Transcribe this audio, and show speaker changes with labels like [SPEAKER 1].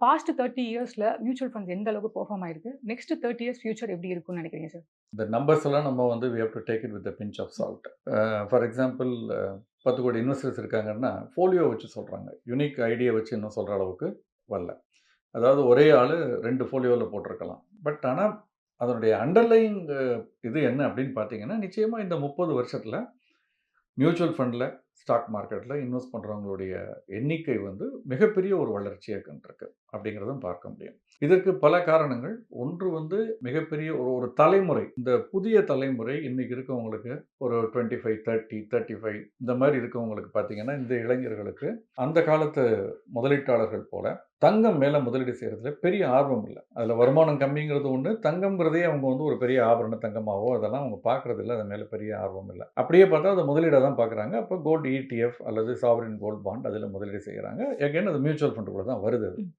[SPEAKER 1] Past 30 இயர்ஸ்ல mutual funds எந்த அளவுக்கு பெர்ஃபார்ம் ஆயிருக்கு? நெக்ஸ்ட் 30 இயர்ஸ் ஃபியூச்சர் எப்படி இருக்கும்னு நினைக்கிறீங்க சார்?
[SPEAKER 2] இந்த நம்பர்ஸ் எல்லாம் நம்ம வந்து we have to take it with a pinch of salt. For example 10 crore investors இருக்காங்கன்னா, ஃபோலியோ வச்சு சொல்றாங்க. யுனிக் ஐடியா வச்சு இன்னும் சொல்ற அளவுக்கு வரல. அதாவது ஒரே ஆளு 2 ஃபோலியோல போட்டிருக்கலாம். பட் ஆனா, அதனுடைய அண்டர்லையிங் இது என்ன அப்படின்னு பார்த்தீங்கன்னா, நிச்சயமா இந்த 30 வருஷத்துல மியூச்சுவல் ஃபண்ட்ல, ஸ்டாக் மார்க்கெட்ல இன்வெஸ்ட் பண்றவங்களுடைய எண்ணிக்கை வந்து மிகப்பெரிய ஒரு வளர்ச்சிய கண்டிருக்கு. அப்படிங்கிறதும் பார்க்க முடியும். இதற்கு பல காரணங்கள். ஒன்று வந்து மிகப்பெரிய ஒரு ஒரு தலைமுறை. இந்த புதிய தலைமுறை இன்னைக்கு இருக்கவங்களுக்கு ஒரு 25, 30, 35 இந்த மாரி இருக்கவங்களுக்கு பார்த்தீங்கன்னா, இந்த இளைஞர்களுக்கு அந்த காலத்து முதலீட்டாளர்கள் போல தங்கம் மேல முதலீடு செய்றதுல பெரிய ஆர்வம் இல்ல. அதுல வருமானம் கம்மிங்கிறது ஒண்ணு. தங்கம்ங்கிறதே அவங்க வந்து ஒரு பெரிய ஆபரண தங்கமாவோ அதெல்லாம் அவங்க பார்க்கறதில்ல. அது மேல பெரிய ஆர்வம் இல்ல. அப்படியே பார்த்தா அத முதலீடா தான் பார்க்குறாங்க. அப்ப கோல்ட் ETF அல்லது சாவரின் கோல்ட் பாண்ட் அதில முதலீடு செய்றாங்க. அகைன் அது மியூச்சுவல் ஃபண்டுக்குள்ள தான் வருது அது.